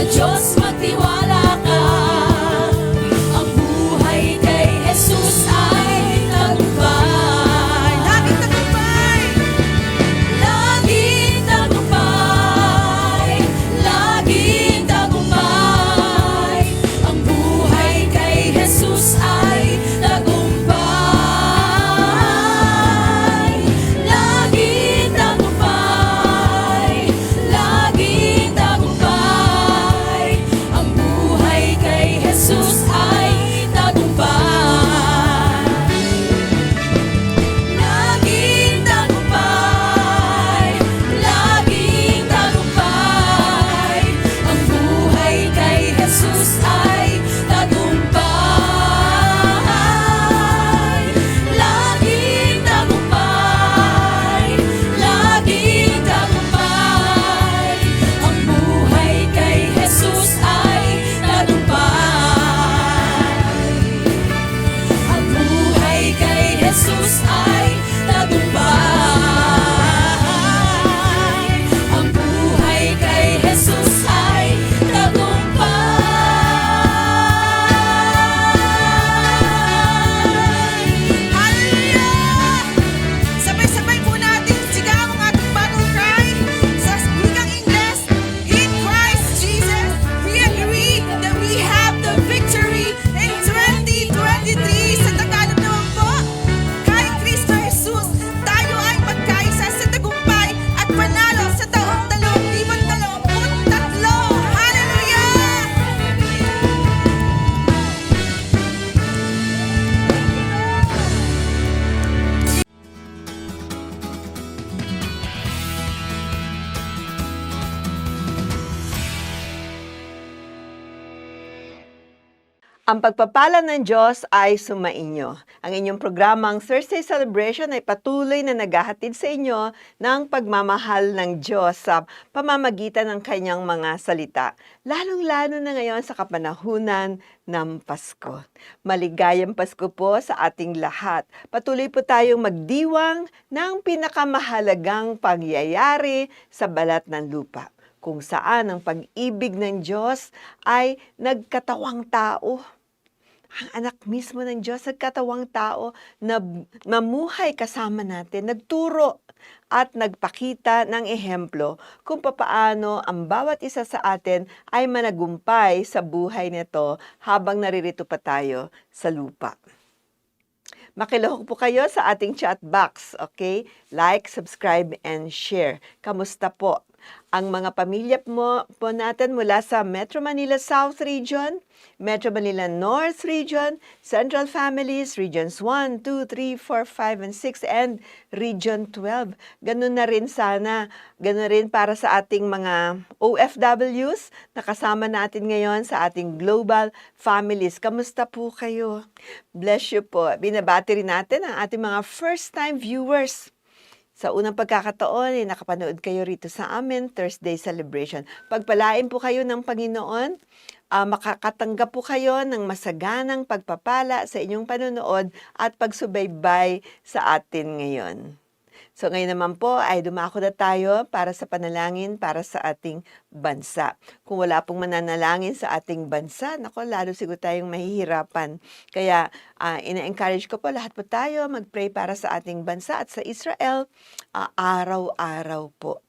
Sa Diyos magtiwala ka. Ang buhay kay Jesus ay tagumpay. Laging tagumpay. Laging tagumpay. Laging tagumpay. Ang buhay kay Jesus ay tagumpay. Laging tagumpay. Laging tagumpay. Ang buhay kay Jesus ay tagumpay. Laging tagumpay. Laging tagumpay. Ang buhay kay Jesus ay tagumpay. Laging tagumpay. Laging tagumpay. Ang buhay kay Jesus ay tagumpay. Ang buhay kay Jesus ay tagumpay. Ang buhay kay Jesus ay tagumpay. Hallelujah! Sabay-sabay po natin sigaw ang ating bagong cry sa wikang Ingles. In Christ Jesus, we agree that we have the victory in 2023. Sa Tagalog naman po, kay Kristo Jesus, tayo ay magkaisa sa tagumpay at panalo sa taong 2023. Hallelujah! Ang pagpapala ng Diyos ay sumainyo. Ang inyong programang Thursday Celebration ay patuloy na naghahatid sa inyo ng pagmamahal ng Diyos sa pamamagitan ng kanyang mga salita. Lalong-lalo na ngayon sa kapanahunan ng Pasko. Maligayang Pasko po sa ating lahat. Patuloy po tayong magdiwang ng pinakamahalagang pangyayari sa balat ng lupa, kung saan ang pag-ibig ng Diyos ay nagkatawang tao. Ang anak mismo ng Diyos, nagkatawang tao na mamuhay kasama natin, nagturo at nagpakita ng ehemplo kung papaano ang bawat isa sa atin ay managumpay sa buhay nito habang naririto pa tayo sa lupa. Makilahok po kayo sa ating chat box, okay? Like, subscribe, and share. Kamusta po? Ang mga pamilya po natin mula sa Metro Manila South Region, Metro Manila North Region, Central Families, Regions 1, 2, 3, 4, 5, and 6, and Region 12. Ganun na rin sana, ganun rin para sa ating mga OFWs na kasama natin ngayon sa ating global families. Kamusta po kayo? Bless you po. Binabati rin natin ang ating mga first-time viewers. Sa unang pagkakataon, nakapanood kayo rito sa amin, Thursday Celebration. Pagpalain po kayo ng Panginoon, makakatanggap po kayo ng masaganang pagpapala sa inyong panonood at pagsubaybay sa atin ngayon. So ngayon naman po ay dumako na tayo para sa panalangin para sa ating bansa. Kung wala pong mananalangin sa ating bansa, nako, lalo siguro tayong mahihirapan. Kaya ina-encourage ko po lahat po tayo mag-pray para sa ating bansa at sa Israel araw-araw po.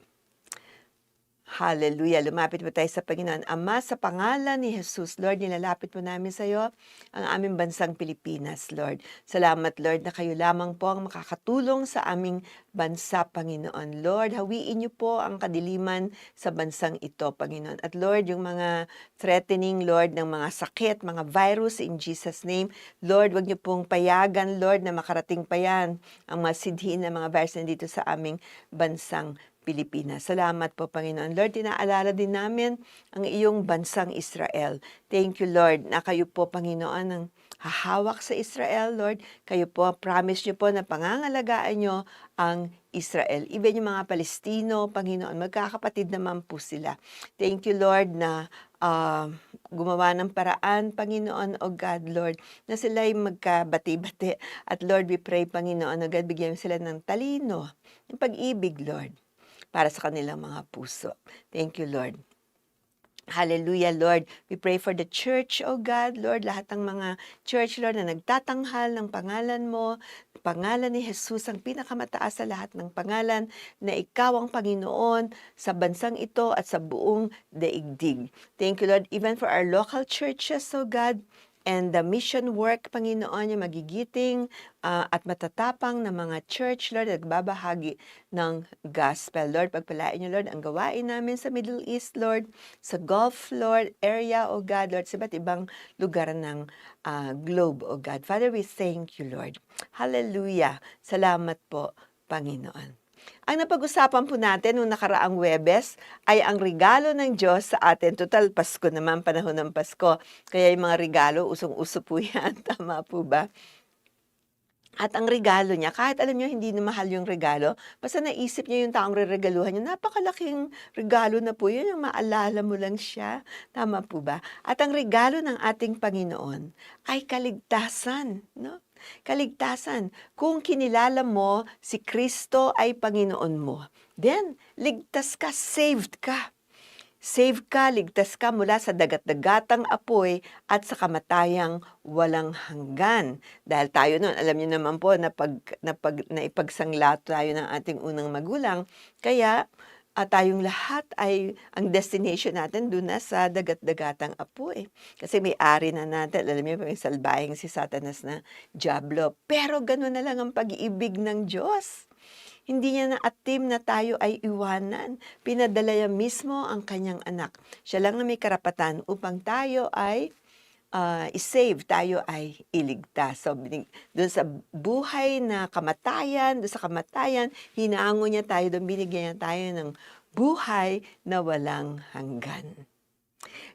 Hallelujah. Lumapit po tayo sa Panginoon. Ama, sa pangalan ni Jesus, Lord, nilalapit po namin sa iyo ang aming bansang Pilipinas, Lord. Salamat, Lord, na kayo lamang po ang makakatulong sa aming bansa, Panginoon. Lord, hawiin niyo po ang kadiliman sa bansang ito, Panginoon. At Lord, yung mga threatening, Lord, ng mga sakit, mga virus, in Jesus' name, Lord, wag niyo pong payagan, Lord, na makarating pa yan ang mga sidhin ng mga virus na dito sa aming bansang Pilipinas. Salamat po, Panginoon. Lord, tinaalala din namin ang iyong bansang Israel. Thank you, Lord, na kayo po, Panginoon, ang hahawak sa Israel, Lord. Kayo po, promise niyo po na pangangalagaan niyo ang Israel. Even yung mga Palestino, Panginoon, magkakapatid naman po sila. Thank you, Lord, na gumawa ng paraan, Panginoon, o God, Lord, na sila ay magkabati-bati. At Lord, we pray, Panginoon, na God, bigyan sila ng talino, ng pag-ibig, Lord, para sa kanilang mga puso. Thank you, Lord. Hallelujah, Lord. We pray for the church, O God, Lord, lahat ng mga church, Lord, na nagtatanghal ng pangalan ni Jesus ang pinakamataas sa lahat ng pangalan, na ikaw ang Panginoon sa bansang ito at sa buong daigdig. Thank you, Lord, even for our local churches, O God, and the mission work, Panginoon, yung magigiting at matatapang na mga church, Lord, nagbabahagi ng gospel. Lord, pagpalain niyo, Lord, ang gawain namin sa Middle East, Lord, sa Gulf, Lord, area, O God, Lord, sa iba't ibang lugar ng globe, O God. Father, we thank you, Lord. Hallelujah. Salamat po, Panginoon. Ang napag-usapan po natin noong nakaraang Webes ay ang regalo ng Diyos sa atin. Total, Pasko naman, panahon ng Pasko. Kaya yung mga regalo, usong-uso po yan. Tama po ba? At ang regalo niya, kahit alam niyo hindi na mahal yung regalo, basta naisip niyo yung taong reregaluhan niyo, napakalaking regalo na po yun, yung maalala mo lang siya. Tama po ba? At ang regalo ng ating Panginoon ay kaligtasan, no? Kaligtasan. Kung kinilala mo si Kristo ay Panginoon mo, then ligtas ka, saved ka. Save ka, ligtas ka mula sa dagat-dagatang apoy at sa kamatayang walang hanggan. Dahil tayo noon, alam niyo naman po na naipagsangla tayo ng ating unang magulang, kaya tayong lahat ay, ang destination natin doon na sa dagat-dagatang apoy. Kasi may ari na natin, alam niyo, may salbahing si Satanas na Diablo. Pero gano'n na lang ang pag-ibig ng Diyos. Hindi niya naatim na tayo ay iwanan. Pinadala niya mismo ang kanyang anak. Siya lang na may karapatan upang tayo ay i-save, tayo ay iligtas. So, doon sa buhay na kamatayan, doon sa kamatayan, hinaango niya tayo, doon binigyan niya tayo ng buhay na walang hanggan.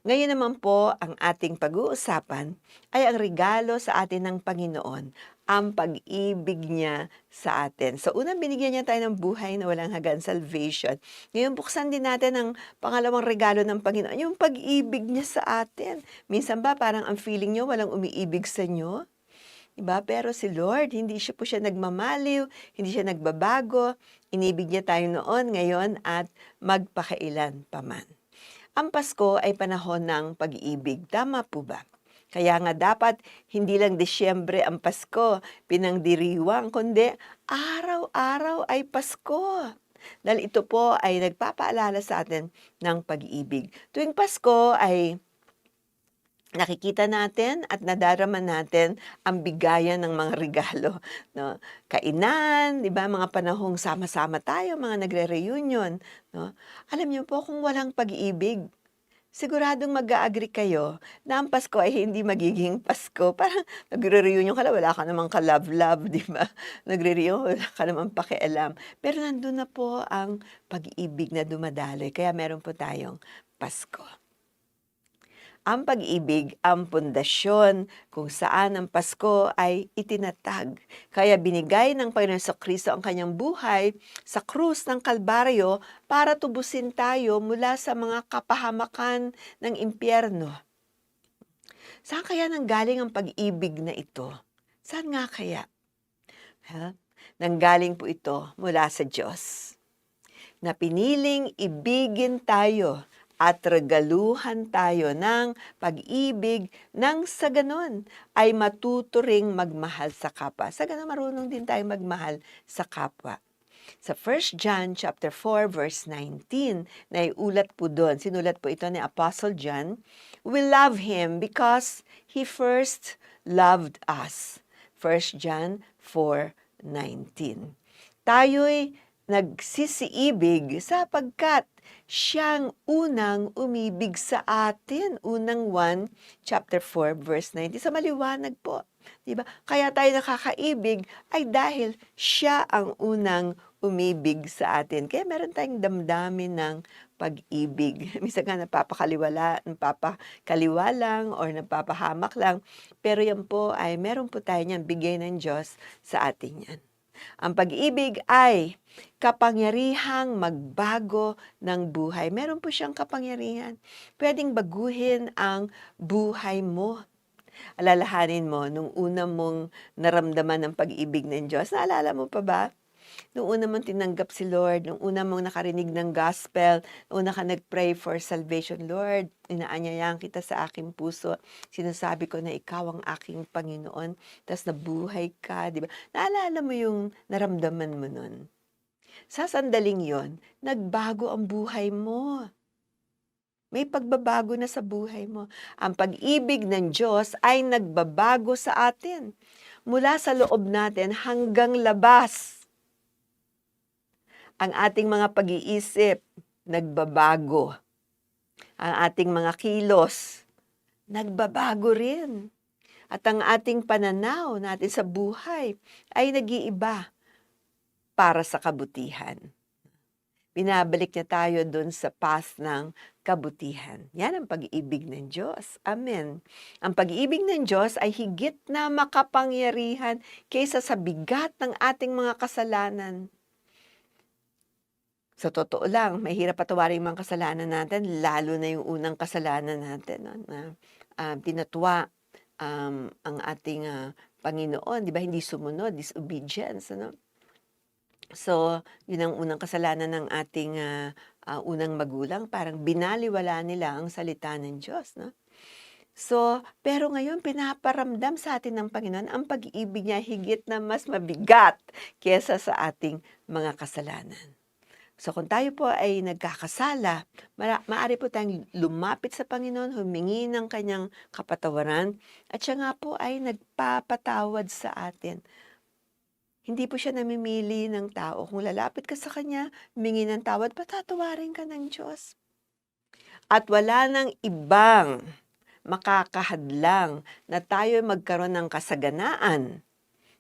Ngayon naman po, ang ating pag-uusapan ay ang regalo sa atin ng Panginoon, ang pag-ibig niya sa atin. So, unang binigyan niya tayo ng buhay na walang hanggan, salvation. Ngayon, buksan din natin ang pangalawang regalo ng Panginoon, yung pag-ibig niya sa atin. Minsan ba parang ang feeling niyo walang umiibig sa inyo? Diba? Pero si Lord, hindi siya nagmamaliw, hindi siya nagbabago. Inibig niya tayo noon, ngayon, at magpakailan paman. Ang Pasko ay panahon ng pag-ibig. Tama po ba? Kaya nga dapat hindi lang Disyembre ang Pasko, pinangdiriwang, kundi araw-araw ay Pasko. Dahil ito po ay nagpapaalala sa atin ng pag-ibig. Tuwing Pasko ay nakikita natin at nadarama natin ang bigayan ng mga regalo, no? Kainan, 'di ba? Mga panahong sama-sama tayo, mga nagre-reunion, no? Alam niyo po kung walang pag-ibig, siguradong mag-a-agree kayo na ang Pasko ay hindi magiging Pasko. Parang nagre-reunion ka na, wala ka namang ka-love-love, 'di ba? Nagre-reunion, wala ka namang pakialam. Pero nandun na po ang pag-ibig na dumadaloy, kaya meron po tayong Pasko. Ang pag-ibig ang pundasyon kung saan ang Pasko ay itinatag. Kaya binigay ng Panginoon Kristo ang kanyang buhay sa krus ng Kalbaryo para tubusin tayo mula sa mga kapahamakan ng impyerno. Saan kaya nanggaling ang pag-ibig na ito? Saan nga kaya? Nanggaling po ito mula sa Diyos, na piniling ibigin tayo at regaluhan tayo ng pag-ibig nang sa ganon ay matuto ring magmahal sa kapwa. Sa ganon marunong din tayo magmahal sa kapwa. Sa 1 John chapter 4 verse 19, naiulat po doon, sinulat po ito ni Apostle John, we love Him because He first loved us. 1 John 4:19. Tayo'y nagsisiibig sapagkat siyang unang umibig sa atin. Unang 1, chapter 4, verse 90. So maliwanag po. Diba? Kaya tayo nakakaibig ay dahil siya ang unang umibig sa atin. Kaya meron tayong damdamin ng pag-ibig. Minsan nga napapakaliwa lang or napapahamak lang. Pero yan po ay meron po tayo niyan, bigay ng Diyos sa atin yan. Ang pag-ibig ay kapangyarihang magbago ng buhay. Meron po siyang kapangyarihan. Pwedeng baguhin ang buhay mo. Alalahanin mo, nung una mong naramdaman ng pag-ibig ng Diyos, naalala mo pa ba? Nung una mong tinanggap si Lord, nung una mong nakarinig ng gospel, nung una ka nag-pray for salvation, Lord, inaanyayahan kita sa aking puso. Sinasabi ko na ikaw ang aking Panginoon. Tapos nabuhay ka, di ba? Naalala mo yung naramdaman mo nun? Sa sandaling yon, nagbago ang buhay mo. May pagbabago na sa buhay mo. Ang pag-ibig ng Diyos ay nagbabago sa atin. Mula sa loob natin hanggang labas. Ang ating mga pag-iisip, nagbabago. Ang ating mga kilos, nagbabago rin. At ang ating pananaw natin sa buhay ay nag-iiba para sa kabutihan. Binabalik niya tayo dun sa path ng kabutihan. Yan ang pag-ibig ng Diyos. Amen. Ang pag-ibig ng Diyos ay higit na makapangyarihan kaysa sa bigat ng ating mga kasalanan. Sa totoo lang, mahirap patawarin yung mga kasalanan natin, lalo na yung unang kasalanan natin, no, na tinatwa ang ating Panginoon, di ba? Hindi sumunod, disobedience, ano? So, yun ang unang kasalanan ng ating unang magulang, parang binaliwala nila ang salita ng Diyos, no? So, pero ngayon pinaparamdam sa atin ng Panginoon ang pag-ibig niya higit na mas mabigat kaysa sa ating mga kasalanan. So, kung tayo po ay nagkakasala, maaari po tayong lumapit sa Panginoon, humingi ng kanyang kapatawaran, at siya nga po ay nagpapatawad sa atin. Hindi po siya namimili ng tao. Kung lalapit ka sa kanya, humingi ng tawad, patatawarin ka ng Diyos. At wala nang ibang makakahadlang na tayo magkaroon ng kasaganaan.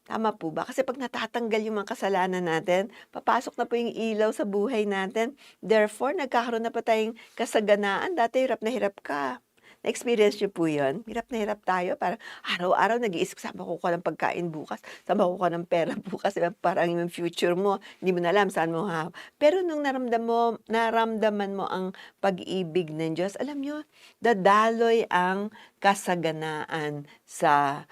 Tama po ba? Kasi pag natatanggal yung mga kasalanan natin, papasok na po yung ilaw sa buhay natin. Therefore, nagkakaroon na pa tayong kasaganaan. Dati hirap na hirap ka. Na-experience niyo po yun? Hirap na hirap tayo. Parang araw-araw nag-iisip, saan makukuha ng pagkain bukas? Saan makukuha ng pera bukas? Diba? Parang yung future mo, hindi mo na alam saan mo ha. Pero nung naramdaman mo ang pag-ibig ng Diyos, alam nyo, dadaloy ang kasaganaan sa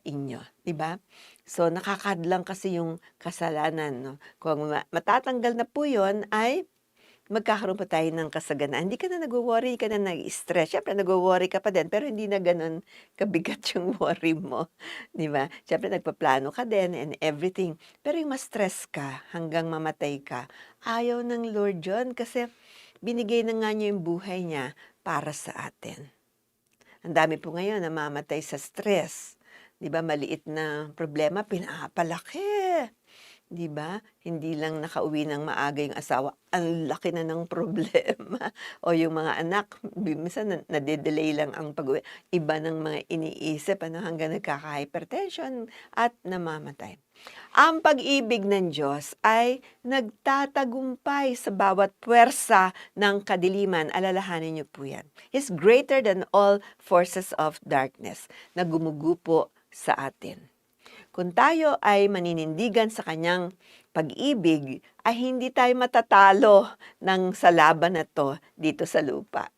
inyo. Diba? So, nakakadlang kasi yung kasalanan. No? Kung matatanggal na po yun, ay magkakaroon pa tayo ng kasaganaan. Hindi ka na nag-worry, hindi ka na nag-stress. Siyempre, nag-worry ka pa din, pero hindi na ganun kabigat yung worry mo. Di ba? Siyempre, nagpaplano ka din and everything. Pero yung ma-stress ka hanggang mamatay ka, ayaw ng Lord yun kasi binigay na nga niya yung buhay niya para sa atin. Ang dami po ngayon na mamatay sa stress. Di ba? Maliit na problema, pinapalaki. Di ba? Hindi lang nakauwi ng maaga yung asawa, ang laki na ng problema. O yung mga anak, minsan nade-delay lang ang pag-uwi. Iba ng mga iniisip hanggang nagkaka-hypertension at namamatay. Ang pag-ibig ng Diyos ay nagtatagumpay sa bawat puwersa ng kadiliman. Alalahanin niyo po yan. He's greater than all forces of darkness na gumugupo sa atin. Kung tayo ay maninindigan sa kanyang pag-ibig, ay hindi tayo matatalo sa laban na to dito sa lupa.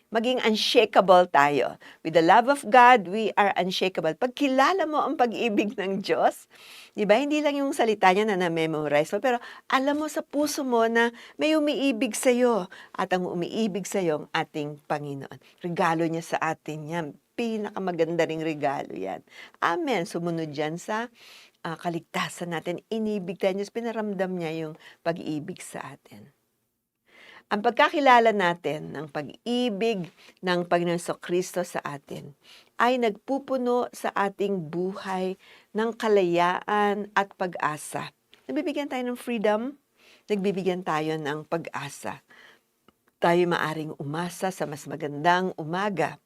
Maging unshakable tayo. With the love of God, we are unshakable. Pag kilala mo ang pag-ibig ng Diyos, di ba, hindi lang yung salita niya na na-memorize mo, pero alam mo sa puso mo na may umiibig sa iyo at ang umiibig sa iyo ang ating Panginoon. Regalo niya sa atin yan. Pinakamaganda ring regalo yan. Amen. Sumunod yan sa kaligtasan natin. Inibig tayo Diyos, pinaramdam niya yung pag-ibig sa atin. Ang pagkakilala natin ng pag-ibig ng Panginoon Kristo sa atin ay nagpupuno sa ating buhay ng kalayaan at pag-asa. Nagbibigyan tayo ng freedom, nagbibigyan tayo ng pag-asa. Tayo maaring umasa sa mas magandang umaga,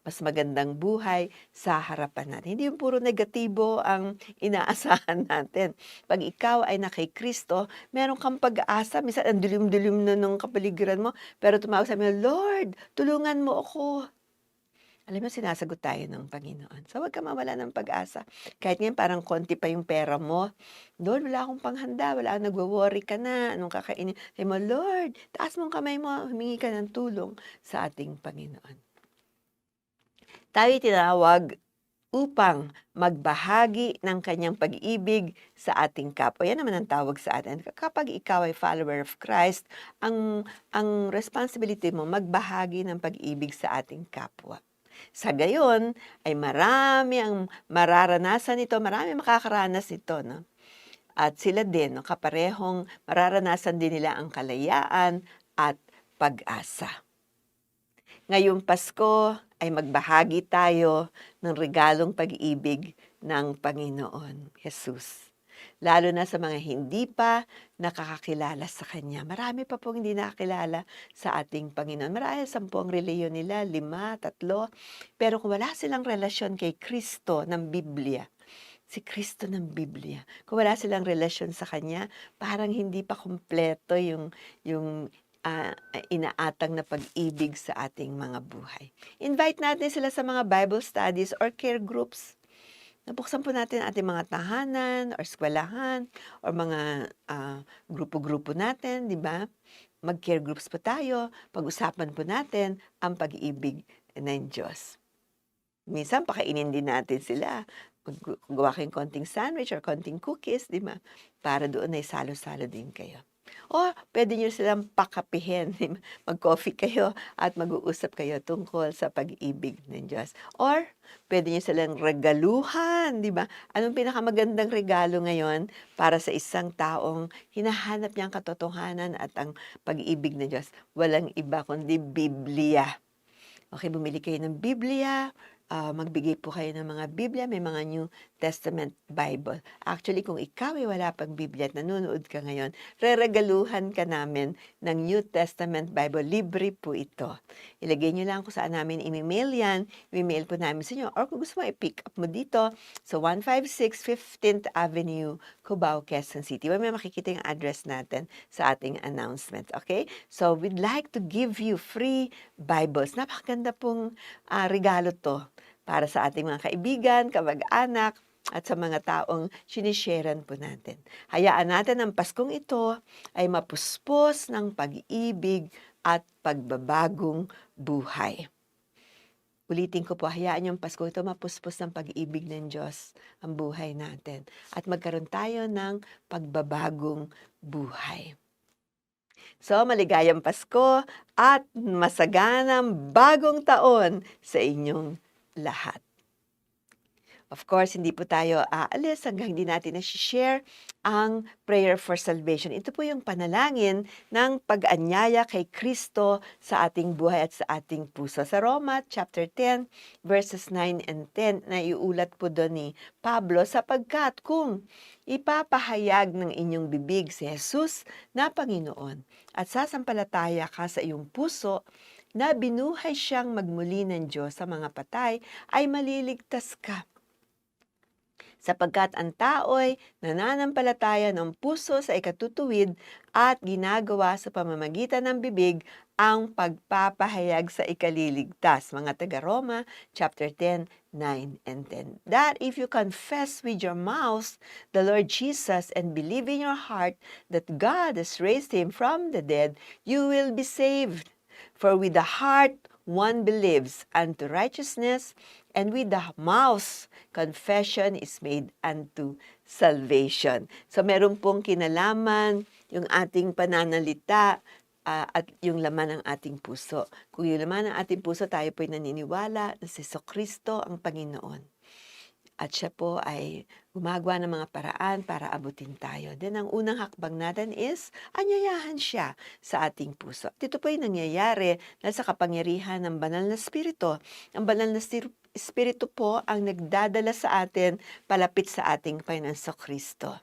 mas magandang buhay sa harapan natin. Hindi yung puro negatibo ang inaasahan natin. Pag ikaw ay na kay Kristo, meron kang pag-asa. Minsan, ang dilim-dilim na ng kapaligiran mo, pero tumawag sa amin, Lord, tulungan mo ako. Alam mo, sinasagot tayo ng Panginoon. So, huwag ka mawala ng pag-asa. Kahit ngayon, parang konti pa yung pera mo. Lord, wala akong panghanda, wala akong nagwo-worry ka na. Anong kakainin? Sabi mo, Lord, taas mong kamay mo, humingi ka ng tulong sa ating Panginoon. Tayo tinawag upang magbahagi ng kanyang pag-ibig sa ating kapwa. Yan naman ang tawag sa atin. Kapag ikaw ay follower of Christ, ang responsibility mo magbahagi ng pag-ibig sa ating kapwa. Sa gayon ay marami ang mararanasan ito, marami makakaranas ito, no? At sila din, no, kaparehong mararanasan din nila ang kalayaan at pag-asa. Ngayong Pasko ay magbahagi tayo ng regalong pag-ibig ng Panginoon Jesus. Lalo na sa mga hindi pa nakakakilala sa Kanya. Marami pa pong hindi nakakilala sa ating Panginoon. Marahil 10 ang reliyon nila, 5, 3. Pero kung wala silang relasyon kay Kristo ng Biblia, si Kristo ng Biblia, kung wala silang relasyon sa Kanya, parang hindi pa kumpleto yung inaatang na pag-ibig sa ating mga buhay. Invite natin sila sa mga Bible studies or care groups. Nabuksan po natin ating mga tahanan or eskwelahan or mga grupo-grupo natin, di ba? Mag-care groups po tayo, pag-usapan po natin ang pag-ibig ng Diyos. Minsan, pakainin din natin sila. Gawa kayong konting sandwich or konting cookies, di ba? Para doon ay salo-salo din kayo. O pwede nyo silang pakapihin, mag-coffee kayo at mag-uusap kayo tungkol sa pag-ibig ng Diyos. Or pwede nyo silang regaluhan, di ba? Anong pinakamagandang regalo ngayon para sa isang taong hinahanap niyang katotohanan at ang pag-ibig ng Diyos? Walang iba kundi Biblia. Okay, bumili kayo ng Biblia, magbigay po kayo ng mga Biblia, may mga New Testament Bible. Actually, kung ikaw ay wala pang Biblia at nanonood ka ngayon, reregaluhan ka namin ng New Testament Bible. Libre po ito. Ilagay nyo lang kung saan namin i-mail yan. I-mail po namin sa inyo. Or kung gusto mo, i-pick up mo dito sa 156 15th Avenue, Cubao, Quezon City. May makikita yung address natin sa ating announcement. Okay? So, we'd like to give you free Bibles. Napakaganda pong regalo to para sa ating mga kaibigan, kamag-anak, at sa mga taong sinisharean po natin. Hayaan natin ang Paskong ito ay mapuspos ng pag-ibig at pagbabagong buhay. Ulitin ko po, hayaan yung Pasko ito mapuspos ng pag-ibig ng Diyos ang buhay natin. At magkaroon tayo ng pagbabagong buhay. So, maligayang Pasko at masaganang bagong taon sa inyong lahat. Of course, hindi po tayo aalis hanggang hindi natin na-share ang prayer for salvation. Ito po yung panalangin ng pag-anyaya kay Kristo sa ating buhay at sa ating puso. Sa Roma chapter 10, verses 9 and 10, na iulat po doon ni Pablo, sapagkat kung ipapahayag ng inyong bibig si Jesus na Panginoon at sasampalataya ka sa iyong puso na binuhay siyang magmuli ng Diyos sa mga patay, ay maliligtas ka. Sapagkat ang tao'y nananampalataya ng puso sa ikatutuwid at ginagawa sa pamamagitan ng bibig ang pagpapahayag sa ikaliligtas. Mga taga-Roma, chapter 10, 9 and 10. That if you confess with your mouth the Lord Jesus and believe in your heart that God has raised him from the dead, you will be saved. For with the heart one believes unto righteousness, and with the mouth confession is made unto salvation. So meron pong kinalaman yung ating pananalita at yung laman ng ating puso. Kung yung laman ng ating puso, tayo po'y naniniwala na si Jesucristo ang Panginoon. At siya po ay gumagawa ng mga paraan para abutin tayo. Then ang unang hakbang natin is anyayahan siya sa ating puso. At ito po ay nangyayari na sa kapangyarihan ng banal na Espiritu. Ang banal na Espiritu po ang nagdadala sa atin palapit sa ating Panginoon Kristo.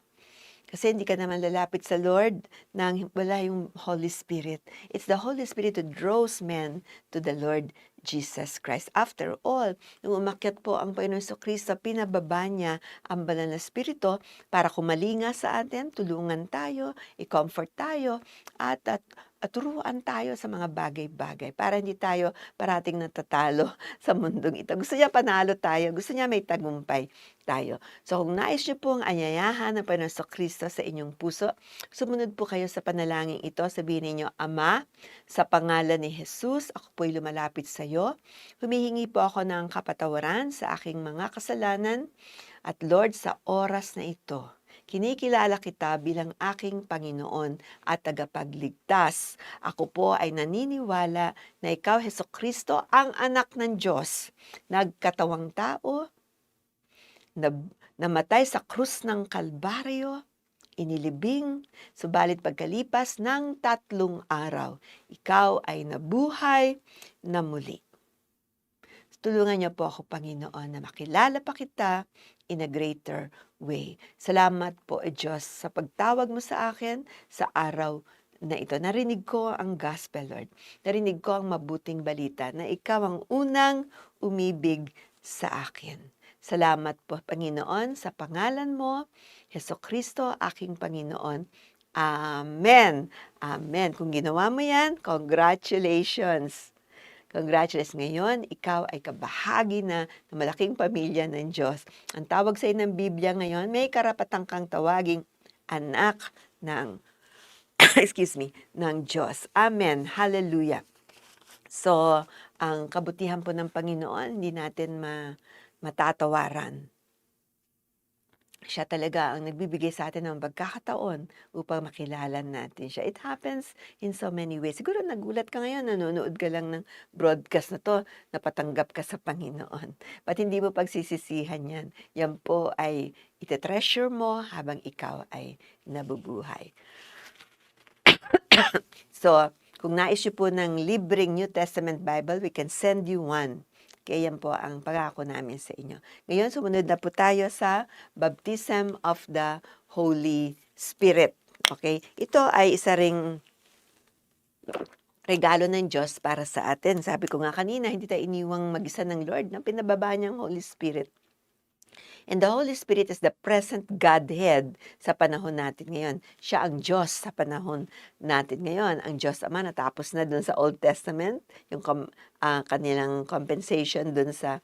Kasi hindi ka naman lalapit sa Lord nang wala yung Holy Spirit. It's the Holy Spirit who draws men to the Lord Jesus Christ. After all, nung umakyat po ang Panginoon Kristo, pinababa niya ang banal na Espiritu para kumalinga sa atin, tulungan tayo, i-comfort tayo, at at turuan tayo sa mga bagay-bagay para hindi tayo parating natatalo sa mundong ito. Gusto niya panalo tayo, gusto niya may tagumpay tayo. So kung nais niyo pong anyayahan ng Panginoon Kristo sa inyong puso, sumunod po kayo sa panalangin ito. Sabihin ninyo, Ama, sa pangalan ni Jesus, ako po'y lumalapit sa iyo. Humihingi po ako ng kapatawaran sa aking mga kasalanan. At Lord, sa oras na ito, kinikilala kita bilang aking Panginoon at tagapagligtas. Ako po ay naniniwala na ikaw, Hesukristo, ang anak ng Diyos, nagkatawang tao, namatay sa krus ng Kalbaryo, inilibing, subalit pagkalipas ng 3 araw, ikaw ay nabuhay na muli. Tulungan niyo po ako, Panginoon, na makilala pa kita in a greater way. Salamat po, Diyos, sa pagtawag mo sa akin sa araw na ito. Narinig ko ang gospel, Lord. Narinig ko ang mabuting balita na ikaw ang unang umibig sa akin. Salamat po, Panginoon, sa pangalan mo, Hesukristo, aking Panginoon. Amen. Amen. Kung ginawa mo yan, congratulations. Congratulations. Ngayon, ikaw ay kabahagi na ng malaking pamilya ng Diyos. Ang tawag sa ng Biblia ngayon, may karapatang kang tawaging anak ng, ng Diyos. Amen. Hallelujah. So, ang kabutihan po ng Panginoon, hindi natin matatawaran. Siya talaga ang nagbibigay sa atin ng pagkakataon upang makilala natin siya. It happens in so many ways. Siguro nagulat ka ngayon, nanonood ka lang ng broadcast na to, napatanggap ka sa Panginoon. But hindi mo pagsisisihan yan. Yan po ay ite-treasure mo habang ikaw ay nabubuhay. So, kung nais niyo po ng libreng New Testament Bible, we can send you one. Kaya yan po ang pangako namin sa inyo. Ngayon, sumunod na po tayo sa Baptism of the Holy Spirit. Okay? Ito ay isa ring regalo ng Diyos para sa atin. Sabi ko nga kanina, hindi tayo iniwang mag-isa ng Lord na pinababa niyang Holy Spirit. And the Holy Spirit is the present Godhead sa panahon natin ngayon. Siya ang Diyos sa panahon natin ngayon. Ang Diyos Ama natapos na dun sa Old Testament, yung kanilang compensation dun sa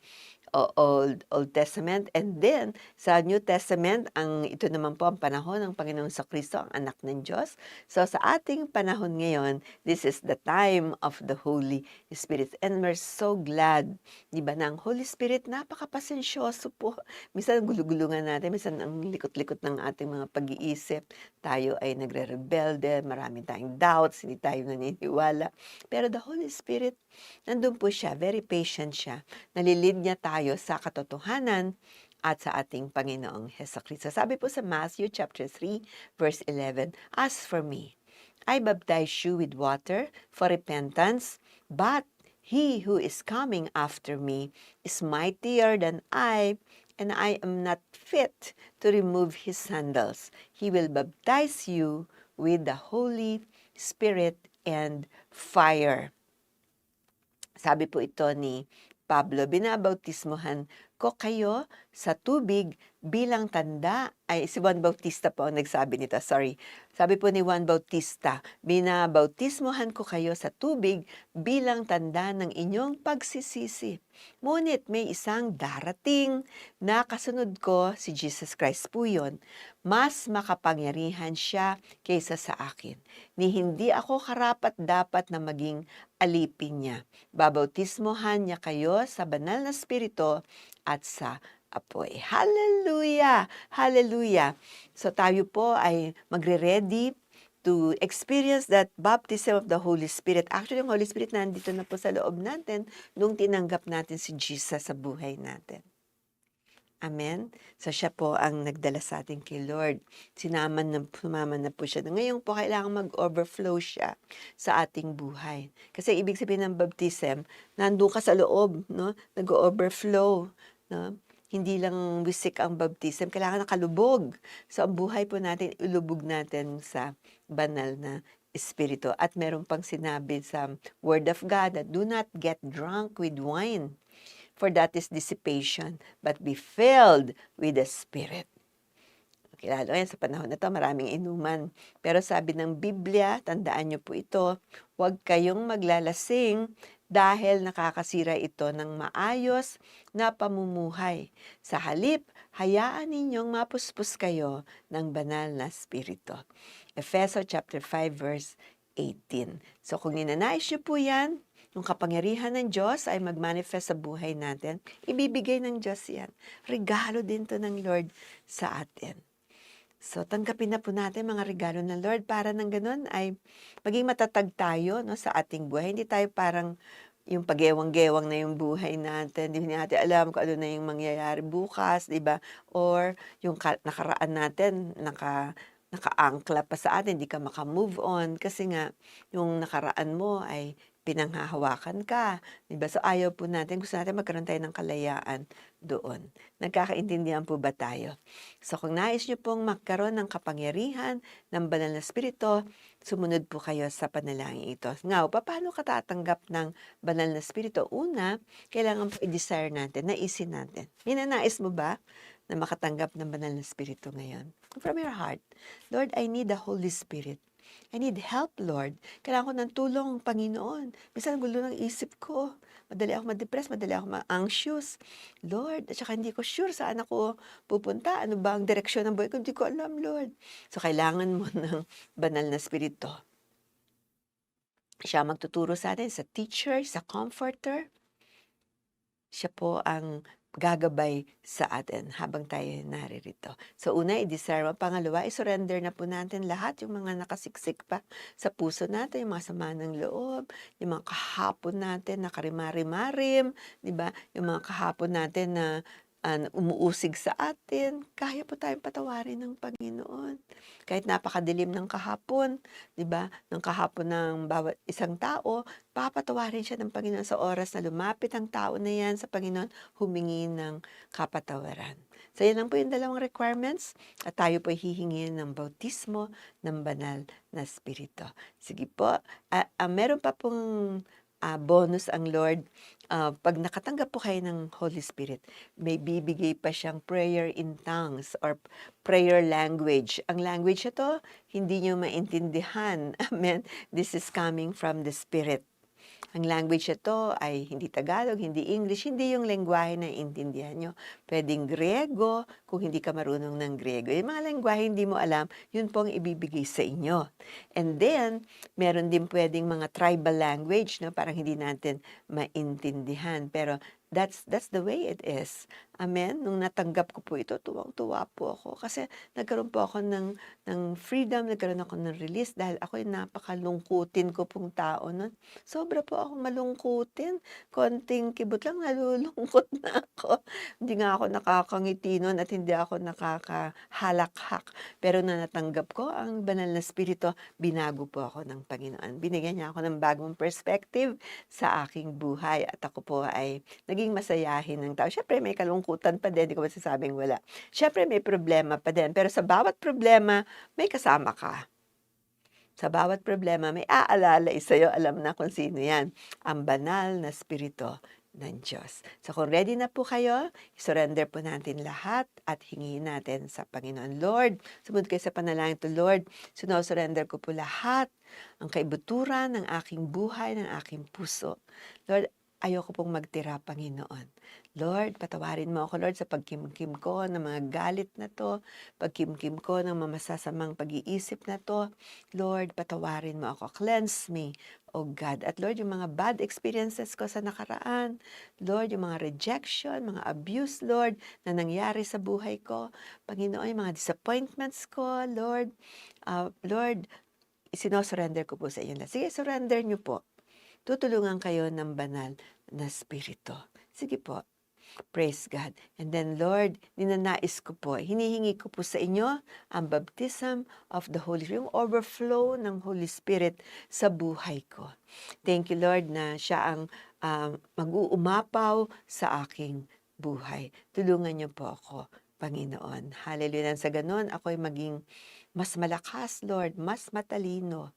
Old Testament. And then, sa New Testament, ito naman po ang panahon ng Panginoon Kristo, ang anak ng Diyos. So, sa ating panahon ngayon, this is the time of the Holy Spirit. And we're so glad, di ba, na ang Holy Spirit, napakapasensyoso po. Minsan, gulugulungan natin, minsan ang likot-likot ng ating mga pag-iisip. Tayo ay nagre-rebelde, marami tayong doubts, hindi tayo naniniwala. Pero the Holy Spirit, nandun po siya, very patient siya. Nalilid niya tayo sa katotohanan at sa ating Panginoong Hesukristo. Sabi po sa Matthew chapter 3, verse 11, As for me, I baptize you with water for repentance, but he who is coming after me is mightier than I, and I am not fit to remove his sandals. He will baptize you with the Holy Spirit and fire. Sabi po ito ni Pablo, binabautismohan ko kayo sa tubig bilang tanda. Ay, si Juan Bautista po ang nagsabi nito, sorry. Sabi po ni Juan Bautista, binabautismohan ko kayo sa tubig bilang tanda ng inyong pagsisisi. Ngunit may isang darating na kasunod ko, si Jesus Christ po yun. Mas makapangyarihan siya kaysa sa akin. Ni hindi ako karapat-dapat na maging alipin niya. Babautismohan niya kayo sa banal na spirito at sa apoy. Hallelujah! Hallelujah! So tayo po ay magre-ready to experience that baptism of the Holy Spirit. Actually, yung Holy Spirit nandito na po sa loob natin nung tinanggap natin si Jesus sa buhay natin. Amen? So siya po ang nagdala sa atin kay Lord. Sumaman na po siya. Ngayon po, kailangan mag-overflow siya sa ating buhay. Kasi ibig sabihin ng baptism, nandun ka sa loob, no? Nag-overflow, no? Hindi lang wisik ang baptism, kailangan nakalubog. So ang buhay po natin, ilubog natin sa banal na Espiritu. At meron pang sinabi sa Word of God that do not get drunk with wine, for that is dissipation, but be filled with the Spirit. Lalo ngayon sa panahon na 'to maraming inuman. Pero sabi ng Biblia, tandaan niyo po ito, huwag kayong maglalasing dahil nakakasira ito ng maayos na pamumuhay. Sa halip, hayaan ninyong mapuspos kayo ng banal na espiritu. Efeso chapter 5 verse 18. So kung ninanais niyo po 'yan, yung kapangyarihan ng Diyos ay mag-manifest sa buhay natin, ibibigay ng Diyos 'yan. Regalo din 'to ng Lord sa atin. So, tanggapin na po natin mga regalo ng Lord para nang gano'n ay maging matatag tayo, 'no, sa ating buhay. Hindi tayo parang yung pagewang-gewang na yung buhay natin, hindi natin alam kung ano na yung mangyayari bukas, 'di ba? Or yung nakaraan natin nakaangkla pa sa atin, hindi ka maka-move on kasi nga yung nakaraan mo ay pinanghahawakan ka, 'di ba? So, ayaw po natin, gusto natin magkaroon tayo ng kalayaan doon. Nagkakaintindihan po ba tayo? So kung nais niyo pong magkaroon ng kapangyarihan ng banal na espiritu, sumunod po kayo sa panalangin ito. Nga, paano ka tatanggap ng banal na espiritu? Una, kailangan po i-desire natin, naisin natin. Ninanais mo ba na makatanggap ng banal na espiritu ngayon? From your heart, Lord, I need the Holy Spirit. I need help, Lord. Kailangan ko ng tulong, Panginoon. Minsan gulo ng isip ko. Madali ako ma-depress, madali ako ma-anxious. Lord, at saka hindi ko sure saan ako pupunta. Ano ba ang direksyon ng buhay ko? Hindi ko alam, Lord. So, kailangan mo ng banal na espiritu. Siya magtuturo sa atin, sa teacher, sa comforter. Siya po ang gagabay sa atin habang tayo naririto. So una, i-desire mo. Pangalawa, i-surrender na po natin lahat yung mga nakasiksik pa sa puso natin, yung mga sama ng loob, yung mga kahapon natin na karimari-marim, di ba? Yung mga kahapon natin na umuusig sa atin, kaya po tayong patawarin ng Panginoon. Kahit napakadilim ng kahapon, di ba? Ng kahapon ng bawat isang tao, papatawarin siya ng Panginoon sa oras na lumapit ang tao na yan sa Panginoon, humingi ng kapatawaran. So yan lang po yung dalawang requirements at tayo po hihingin ng bautismo ng banal na espiritu. Sige po, meron pa pong bonus ang Lord. Pag nakatanggap po kayo ng Holy Spirit, may bibigay pa siyang prayer in tongues or prayer language. Ang language ito, hindi nyo maintindihan. Amen. This is coming from the Spirit. Ang language ito ay hindi Tagalog, hindi English, hindi yung lengguwahe na intindihan nyo. Pwedeng Griego, kung hindi ka marunong ng Griego. Yung mga lengguwahe hindi mo alam, yun po ang ibibigay sa inyo. And then, meron din pwedeng mga tribal language, no? Parang hindi natin maintindihan. Pero that's the way it is. Amen? Nung natanggap ko po ito, tuwang-tuwa po ako. Kasi nagkaroon po ako ng freedom, nagkaroon ako ng release dahil ako yung napakalungkutin ko pong tao nun. Sobra po akong malungkutin. Konting kibot lang, nalulungkot na ako. Hindi nga ako nakakangiti nun at hindi ako nakakahalakhak. Pero na natanggap ko ang banal na espiritu, binago po ako ng Panginoon. Binigyan niya ako ng bagong perspective sa aking buhay at ako po ay naging masayahin ng tao. Siyempre may kalungkutan pa din, hindi ko masasabing wala. Siyempre may problema pa din, pero sa bawat problema, may kasama ka. Sa bawat problema, may aalalay sa'yo, alam na kung sino yan, ang banal na espiritu ng Diyos. So kung ready na po kayo, surrender po natin lahat at hingin natin sa Panginoon. Lord, sumunod kayo sa panalangin to Lord, surrender ko po lahat, ang kaibuturan ng aking buhay, ng aking puso. Lord, ayoko pong magtira, Panginoon. Lord, patawarin mo ako, Lord, sa pagkimkim ko ng mga galit na to, pagkimkim ko ng mamasasamang pag-iisip na to. Lord, patawarin mo ako. Cleanse me, O God. At Lord, yung mga bad experiences ko sa nakaraan, Lord, yung mga rejection, mga abuse, Lord, na nangyari sa buhay ko, Panginoon, yung mga disappointments ko, Lord, Lord, surrender ko po sa inyo. Sige, surrender niyo po. Tutulungan kayo ng banal na espiritu. Sige po. Praise God. And then, Lord, ninanais ko po, hinihingi ko po sa inyo ang baptism of the Holy Spirit, yung overflow ng Holy Spirit sa buhay ko. Thank you, Lord, na siya ang mag-uumapaw sa aking buhay. Tulungan niyo po ako, Panginoon. Hallelujah. Sa ganon, ako'y maging mas malakas, Lord, mas matalino,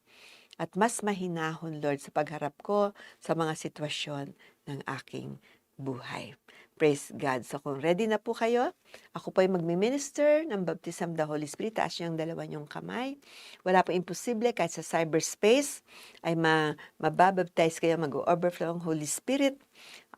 at mas mahinahon, Lord, sa pagharap ko sa mga sitwasyon ng aking buhay. Praise God. So kung ready na po kayo, ako po ay magmi-minister ng baptism of the Holy Spirit. Taas niyo ang dalawa niyong kamay. Wala po imposible kahit sa cyberspace ay mababaptize kayo, mag-overflow ang Holy Spirit.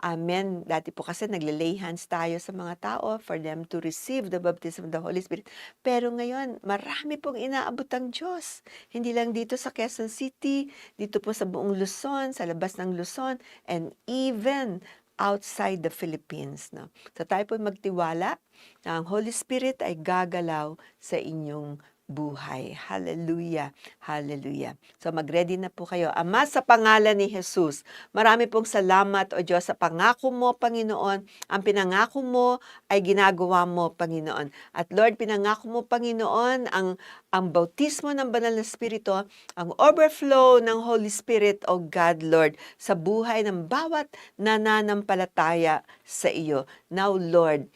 Amen. Dati po kasi nagle-lay hands tayo sa mga tao for them to receive the baptism of the Holy Spirit. Pero ngayon, marami pong inaabot ang Diyos. Hindi lang dito sa Quezon City, dito po sa buong Luzon, sa labas ng Luzon, and even outside the Philippines. No? So tayo po magtiwala na ang Holy Spirit ay gagalaw sa inyong buhay. Hallelujah. Hallelujah. So mag-ready na po kayo. Ama, sa pangalan ni Jesus, marami pong salamat, O Diyos, sa pangako mo, Panginoon. Ang pinangako mo ay ginagawa mo, Panginoon. At Lord, pinangako mo, Panginoon, ang bautismo ng Banal na Espiritu, ang overflow ng Holy Spirit, O God, Lord, sa buhay ng bawat nananampalataya sa iyo. Now, Lord,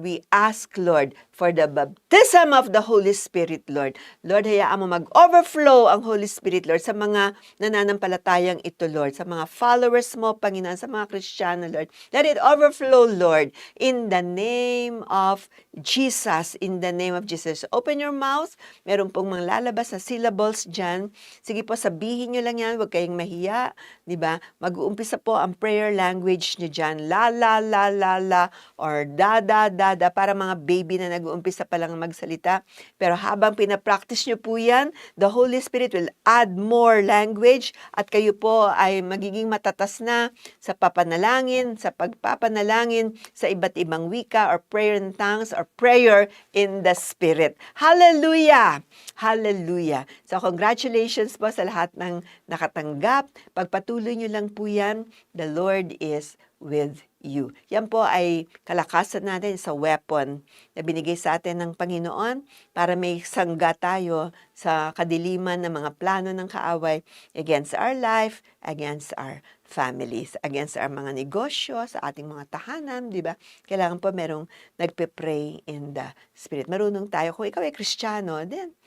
we ask, Lord, for the baptism of the Holy Spirit, Lord. Lord, hayaan mo mag-overflow ang Holy Spirit, Lord, sa mga nananampalatayang ito, Lord, sa mga followers mo, Panginoon, sa mga Kristiyano, Lord. Let it overflow, Lord, in the name of Jesus, in the name of Jesus. Open your mouth. Meron pong mga lalabas na syllables dyan. Sige po, sabihin nyo lang yan. Huwag kayong mahiya. Diba? Mag-uumpisa po ang prayer language nyo dyan. La, la, la, la, la, or da, da, da, da, para mga baby na nag-uumpisa pa lang magsalita. Pero habang pinapractice nyo po yan, the Holy Spirit will add more language at kayo po ay magiging matatas na sa papanalangin, sa pagpapanalangin sa iba't ibang wika or prayer in tongues or prayer in the Spirit. Hallelujah! Hallelujah! So congratulations po sa lahat ng nakatanggap. Pagpatuloy nyo lang po yan. The Lord is with you. Yan po ay kalakasan natin sa weapon na binigay sa atin ng Panginoon para may sangga tayo sa kadiliman ng mga plano ng kaaway against our life, against our families, against our mga negosyo, sa ating mga tahanan, di ba? Kailangan po merong nagpe-pray in the Spirit. Marunong tayo. Kung ikaw ay Kristiyano, then,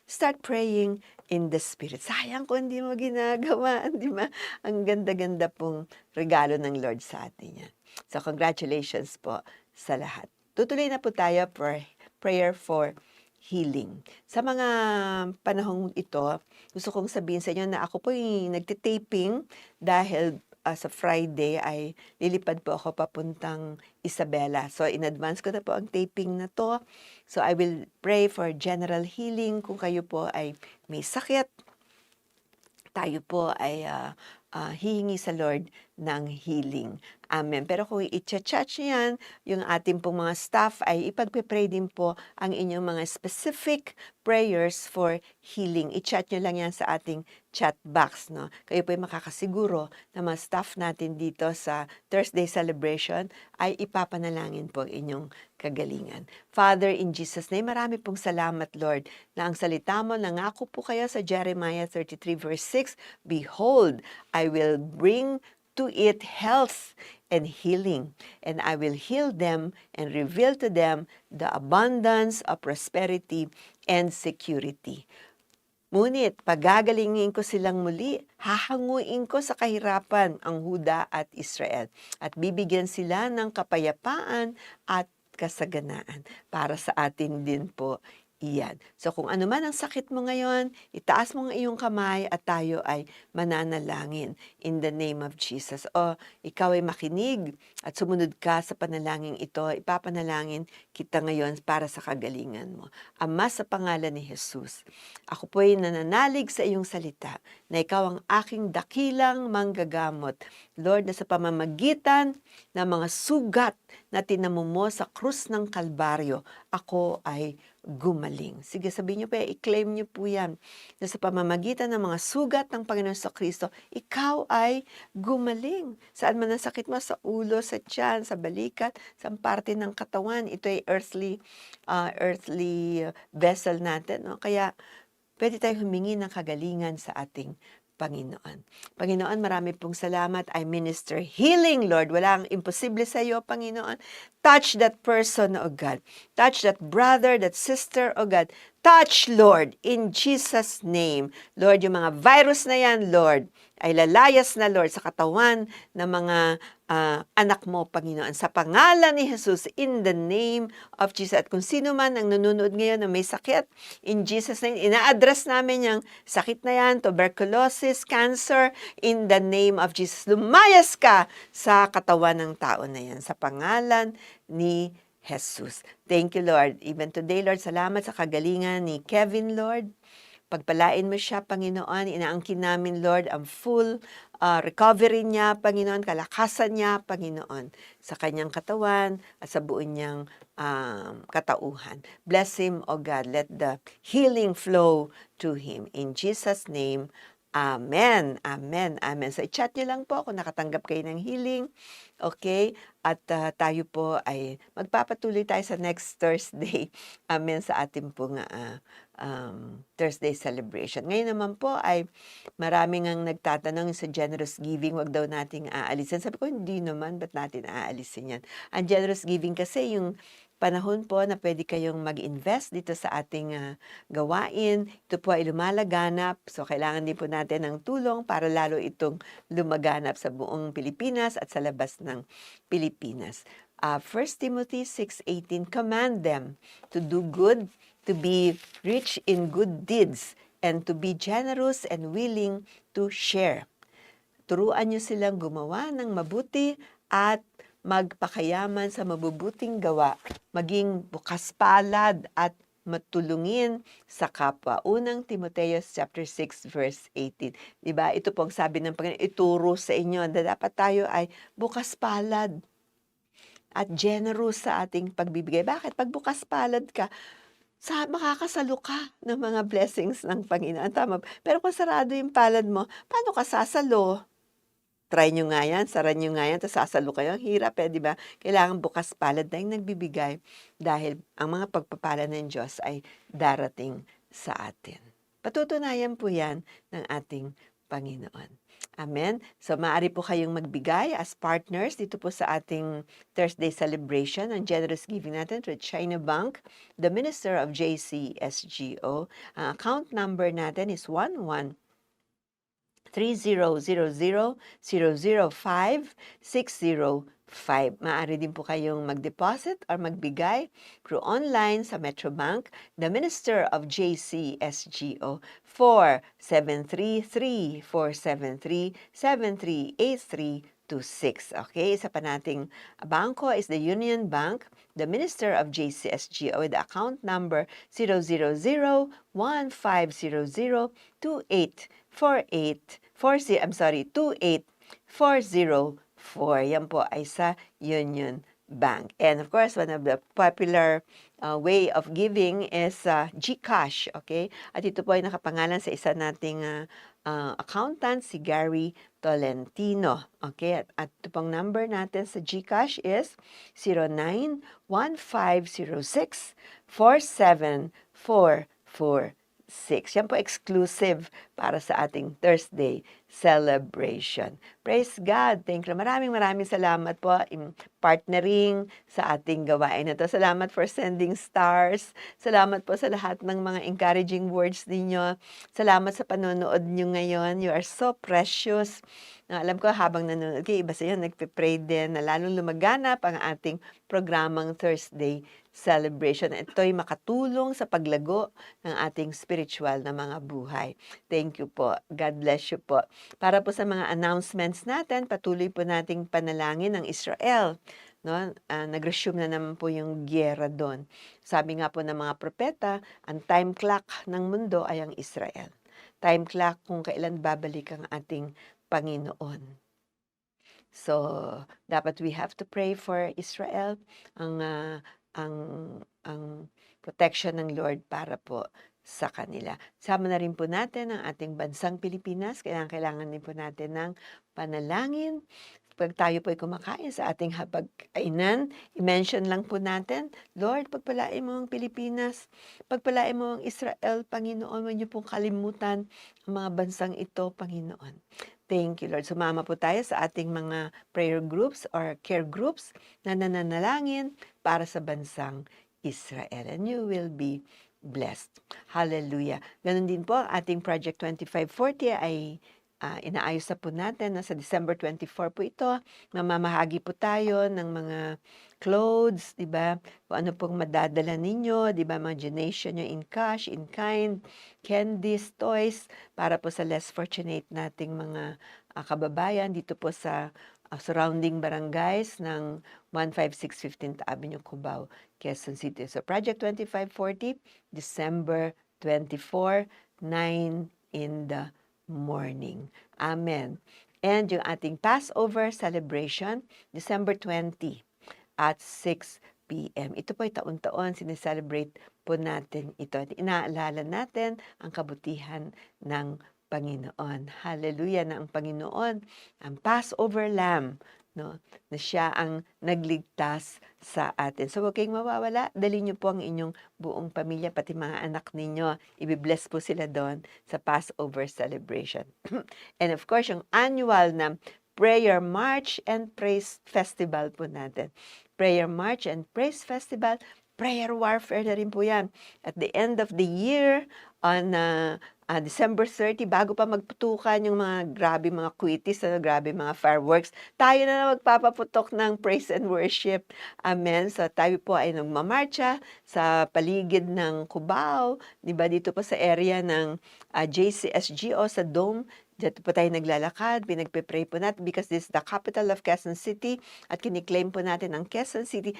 start praying in the Spirit. Sayang kung hindi mo ginagawa, di ba? Ang ganda-ganda pong regalo ng Lord sa atin yan. So, congratulations po sa lahat. Tutuloy na po tayo for prayer for healing. Sa mga panahong ito, gusto kong sabihin sa inyo na ako po yung nagtitaping dahil sa Friday ay lilipad po ako papuntang Isabela. So, in advance ko na po ang taping na to. So, I will pray for general healing. Kung kayo po ay may sakit, tayo po ay hihingi sa Lord ng healing. Amen. Pero kung i-chat yan, yung ating pong mga staff ay ipagpe-pray din po ang inyong mga specific prayers for healing. I-chat nyo lang yan sa ating chat box. No? Kayo po ay makakasiguro na mga staff natin dito sa Thursday celebration ay ipapanalangin po ang inyong kagalingan. Father, in Jesus' name, marami pong salamat, Lord, na ang salita mo, nangako po kayo sa Jeremiah 33 verse 6, Behold, I will bring to it health and healing, and I will heal them and reveal to them the abundance of prosperity and security. Ngunit pagagalingin ko silang muli, hahanguin ko sa kahirapan ang Huda at Israel, at bibigyan sila ng kapayapaan at kasaganaan. Para sa atin din po iyan. So kung ano man ang sakit mo ngayon, itaas mo ang iyong kamay at tayo ay mananalangin in the name of Jesus. O ikaw ay makinig at sumunod ka sa panalangin ito, ipapanalangin kita ngayon para sa kagalingan mo. Ama, sa pangalan ni Jesus, ako po ay nananalig sa iyong salita na ikaw ang aking dakilang manggagamot. Lord, na sa pamamagitan ng mga sugat na tinamo mo sa krus ng Kalbaryo, ako ay gumaling. Sige, sabihin niyo pa, i-claim niyo po yan. Na sa pamamagitan ng mga sugat ng Panginoon sa Kristo, ikaw ay gumaling. Saan man ang sakit mo? Sa ulo, sa tiyan, sa balikat, sa parte ng katawan. Ito ay earthly vessel natin. No? Kaya, pwede tayong humingi ng kagalingan sa ating Panginoon. Panginoon, marami pong salamat. I minister healing, Lord. Wala ang imposible sa iyo, Panginoon. Touch that person, O God. Touch that brother, that sister, O God. Touch, Lord, in Jesus' name. Lord, yung mga virus na yan, Lord, ay lalayas na, Lord, sa katawan ng mga anak mo, Panginoon. Sa pangalan ni Jesus, in the name of Jesus. At kung sino man ang nanonood ngayon na may sakit, in Jesus' name, ina-address namin yung sakit na yan, tuberculosis, cancer, in the name of Jesus. Lumayas ka sa katawan ng tao na yan. Sa pangalan ni Jesus. Thank you, Lord. Even today, Lord, salamat sa kagalingan ni Kevin, Lord. Pagpalain mo siya, Panginoon. Inaangkin namin, Lord, ang full recovery niya, Panginoon, kalakasan niya, Panginoon, sa kanyang katawan at sa buo niyang katauhan. Bless him, O God. Let the healing flow to him. In Jesus' name, Amen. Amen. Amen. So, i-chat niyo lang po kung nakatanggap kayo ng healing. Okay? At tayo po ay magpapatuloy tayo sa next Thursday. Amen. Sa ating pong Thursday celebration. Ngayon naman po ay maraming ang nagtatanong sa generous giving, wag daw nating aalisin. Sabi ko, hindi naman, ba't natin aalisin yan? Ang generous giving kasi yung panahon po na pwede kayong mag-invest dito sa ating gawain. Ito po ay lumalaganap. So, kailangan din po natin ng tulong para lalo itong lumaganap sa buong Pilipinas at sa labas ng Pilipinas. 1 Timothy 6:18, command them to do good, to be rich in good deeds, and to be generous and willing to share. Turuan niyo silang gumawa ng mabuti at magpakayaman sa mabubuting gawa, maging bukas palad at matulungin sa kapwa. Unang Timoteo chapter 6 verse 18. Diba? Ito po ang sabi ng Panginoon, ituro sa inyo na dapat tayo ay bukas palad at generous sa ating pagbibigay. Bakit? Pag bukas palad ka, makakasalo ka ng mga blessings ng Panginoon. Tama. Pero kung sarado yung palad mo, paano ka sasalo? Try nyo nga yan, saran nyo nga yan, tapos sasalo kayo. Ang hirap di ba? Kailangan bukas palad na yung nagbibigay dahil ang mga pagpapala ng Diyos ay darating sa atin. Patutunayan po yan ng ating Panginoon. Amen? So, maaari po kayong magbigay as partners dito po sa ating Thursday celebration. Ang generous giving natin to China Bank, the Minister of JCSGO. Ang account number natin is 11-3000-005-605. Maaari din po kayong mag-deposit or magbigay through online sa Metrobank, the Minister of JCSGO, 473473-738326. Okay, isa pa nating bangko is the Union Bank, the Minister of JCSGO, with the account number 28404. Yan po ay sa Union Bank. And of course, one of the popular way of giving is GCash. Okay? At ito po ay nakapangalan sa isa nating accountant, si Gary Tolentino. Okay? At ito pong number natin sa GCash is 091506-47446. Yan po exclusive para sa ating Thursday celebration. Praise God. Thank you. Maraming salamat po in partnering sa ating gawain na to. Salamat for sending stars. Salamat po sa lahat ng mga encouraging words ninyo. Salamat sa panonood nyo ngayon. You are so precious. Alam ko habang nanonood kayo, iba sa inyo, nagpe-pray din na lalong lumaganap ang ating programang Thursday celebration. Ito'y makatulong sa paglago ng ating spiritual na mga buhay. Thank you po. God bless you po. Para po sa mga announcements natin, patuloy po nating panalangin ng Israel. No? Nag-resume na naman po yung giyera doon. Sabi nga po ng mga propeta, ang time clock ng mundo ay ang Israel. Time clock kung kailan babalik ang ating Panginoon. So, dapat we have to pray for Israel, ang protection ng Lord para po sa kanila. Sama na rin po natin ang ating bansang Pilipinas. Kailangan din po natin ng panalangin. Pag tayo po ay kumakain sa ating hapag-kainan, i-mention lang po natin, Lord, pagpalain mo ang Pilipinas, pagpalain mo ang Israel, Panginoon, huwag niyo pong kalimutan ang mga bansang ito, Panginoon. Thank you, Lord. Sumama po tayo sa ating mga prayer groups or care groups na nananalangin para sa bansang Israel. And you will be blessed. Hallelujah. Ganon din po, ating Project 2540 ay inaayos na po natin na sa December 24 po ito, mamamahagi po tayo ng mga clothes, 'di ba? Kung ano pong madadala ninyo, 'di ba? Mga donation nyo in cash, in kind, candies, toys, para po sa less fortunate nating mga kababayan dito po sa surrounding barangays ng 156 15th Avenue, Cubao, Quezon City. So Project 2540, December 24, 9 in the morning. Amen. And yung ating Passover celebration, December 20 at 6 p.m. Ito po ay taon-taon sineselebrate po natin ito. At inaalala natin ang kabutihan ng Panginoon. Hallelujah, na ang Panginoon, ang Passover Lamb, no, na siya ang nagligtas sa atin. So huwag kayong mawawala, dali niyo po ang inyong buong pamilya, pati mga anak ninyo. Ibibless po sila doon sa Passover celebration. And of course, yung annual na Prayer March and Praise Festival po natin. Prayer March and Praise Festival, prayer warfare na rin po yan. At the end of the year, on December 30, bago pa magputukan yung mga grabe mga quitties, grabe mga fireworks, tayo na magpapaputok ng praise and worship. Amen. So tayo po ay nagmamarcha sa paligid ng Cubao, di ba, dito po sa area ng JCSGO sa Dome. Dito po tayo naglalakad, pinagpe-pray po natin because this is the capital of Quezon City at kiniklaim po natin ang Quezon City.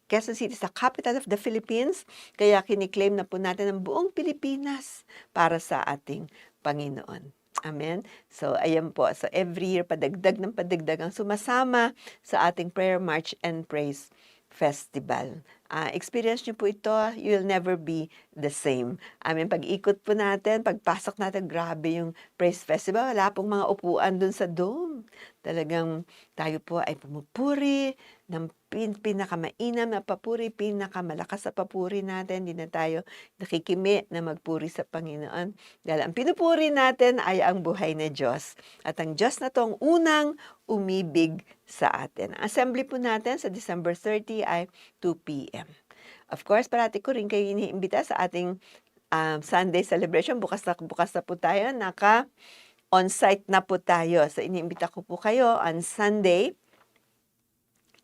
Quezon City is the capital of the Philippines, kaya kiniklaim na po natin ang buong Pilipinas para sa ating Panginoon. Amen? So, ayan po. So, every year, padagdag ng padagdag ang sumasama sa ating Prayer March and Praise Festival. Experience nyo po ito, you'll never be the same. Pag-ikot po natin, pagpasok natin, grabe yung Praise Festival. Wala pong mga upuan dun sa dome. Talagang tayo po ay pumupuri ng pinakamainam na papuri, pinakamalakas sa papuri natin. Hindi na tayo nakikimi na magpuri sa Panginoon. Dahil ang pinupuri natin ay ang buhay na Diyos. At ang Diyos na to ang unang umibig sa atin. Ang assembly po natin sa December 30 ay 2 p.m. Of course, parati ko rin kayo iniimbita sa ating Sunday celebration. Bukas na po tayo. On-site na po tayo. So, iniimbita ko po kayo on Sunday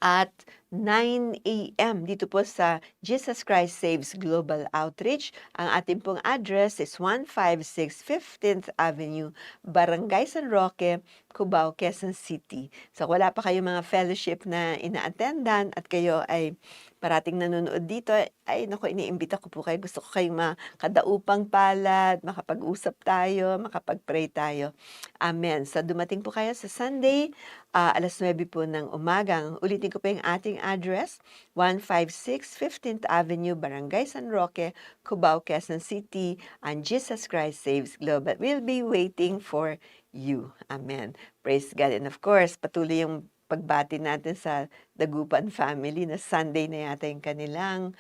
at 9 a.m. dito po sa Jesus Christ Saves Global Outreach. Ang ating pong address is 156 15th Avenue, Barangay San Roque, Cubao, Quezon City. So wala pa kayong mga fellowship na ina-attendan at kayo ay parating nanonood dito, ay naku, iniimbita ko po kayo. Gusto ko kayong makadaupang palad, makapag-usap tayo, makapag-pray tayo. Amen. So dumating po kayo sa Sunday, alas 9 po ng umaga. Ulitin ko po yung ating address, 156 15th Avenue, Barangay San Roque, Cubao, Quezon City, and Jesus Christ Saves Global. We'll be waiting for you. Amen. Praise God. And of course, patuloy yung pagbati natin sa Dagupan family na Sunday na yata yung kanilang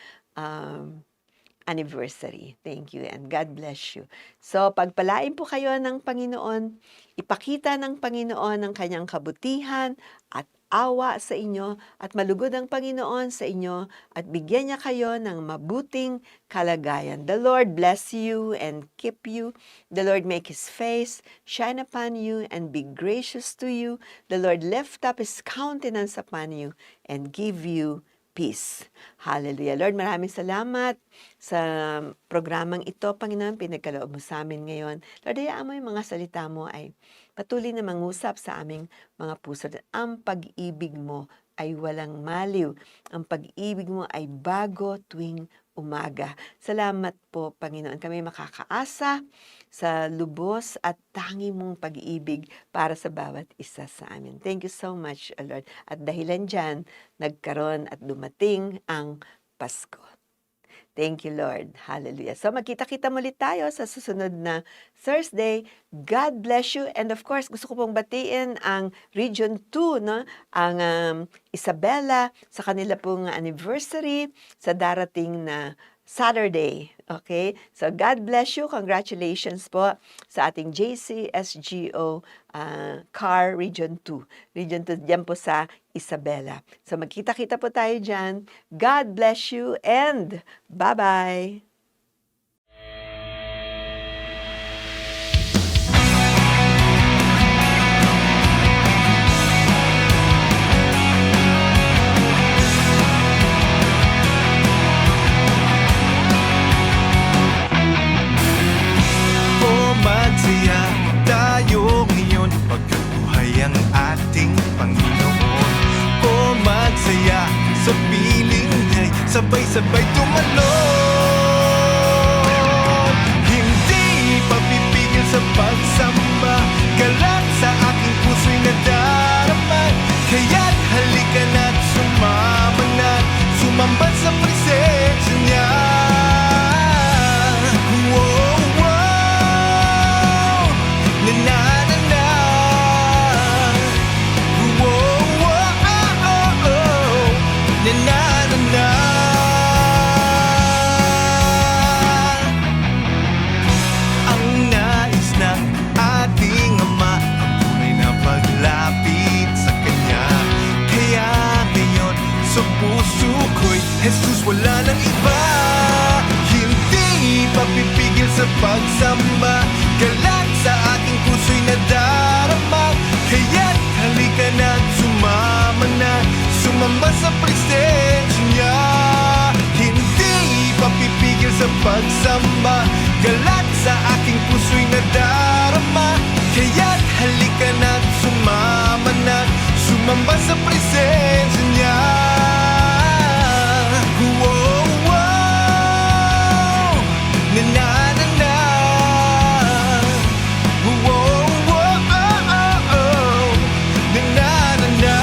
anniversary. Thank you and God bless you. So, pagpalain po kayo ng Panginoon, ipakita ng Panginoon ang kanyang kabutihan at awa sa inyo at malugod ang Panginoon sa inyo at bigyan niya kayo ng mabuting kalagayan. The Lord bless you and keep you. The Lord make His face shine upon you and be gracious to you. The Lord lift up His countenance upon you and give you peace. Hallelujah. Lord, maraming salamat sa programang ito, Panginoon, pinagkaloob mo sa amin ngayon. Lord, hayaan mo yung mga salita mo ay patuloy na mangusap sa aming mga puso. Ang pag-ibig mo ay walang maliw. Ang pag-ibig mo ay bago tuwing umaga. Salamat po, Panginoon. Kami makakaasa sa lubos at tangi mong pag-ibig para sa bawat isa sa amin. Thank you so much, Lord. At dahilan dyan, nagkaroon at dumating ang Pasko. Thank you, Lord. Hallelujah. So, magkita-kita muli tayo sa susunod na Thursday. God bless you. And of course, gusto ko pong batiin ang Region 2, no? Ang Isabela, sa kanila pong anniversary sa darating na Saturday. Okay? So, God bless you. Congratulations po sa ating JCSGO CAR Region 2. Region 2, dyan po sa Isabela. So, magkita-kita po tayo dyan. God bless you and bye-bye! sabay-sabay tumalon. Hindi papipigil sa pagsamba, galak sa aking puso'y nadarama. Kaya't halika na't sumama na, sumambad sa presensya niya. Wow, wow, na na na na. Wow, wow, oh, oh, na na na na. Ang nais ng ating Ama, ang tunay na paglapit sa Kanya. Kaya ngayon sa puso ko'y Jesus, wala nang iba. Hindi papipigil sa pagsamba, galak sa ating puso'y nadarama. Kaya't halika na't sumama na, sumamba sa presensya niya. Hindi papipigil sa pagsamba, galak sa aking puso'y nadarama. Kaya't halika na't sumama na, sumamba sa presensya niya. Wow, wow, na na na na. Wow, wow, oh, oh, oh, na na na na.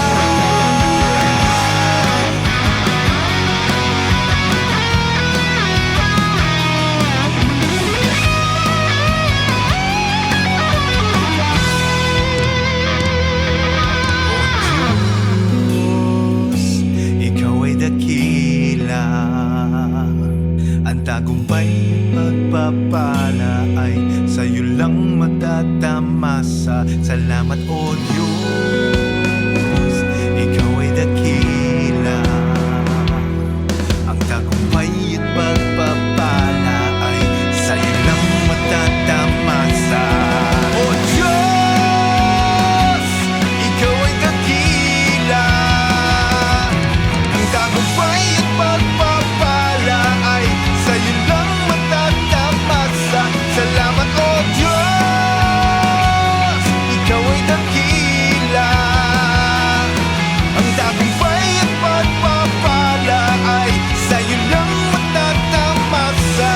Ikaw ay dakila, ang tagumpay pagpapala ay sa'yo lang matatamasa. Salamat o Diyos, ikaw ay dakila, ang tagumpay at pagpapala ay sa'yo lang matatamasa. O Diyos, ikaw ay dakila, ang tagumpay at pagpapala ay sa'yo lang matatamasa. Salamat o Diyos, ikaw ay dakila, ang tagumpay at pagpapala ay sa'yo lang matatamasa.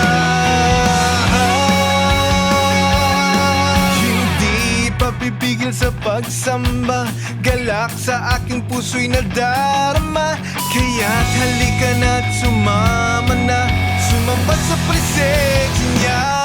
Hindi papipigil sa pagsamba, galak sa aking puso'y nadarama. Kaya't halika na't sumama na, sumamba sa presensya niya.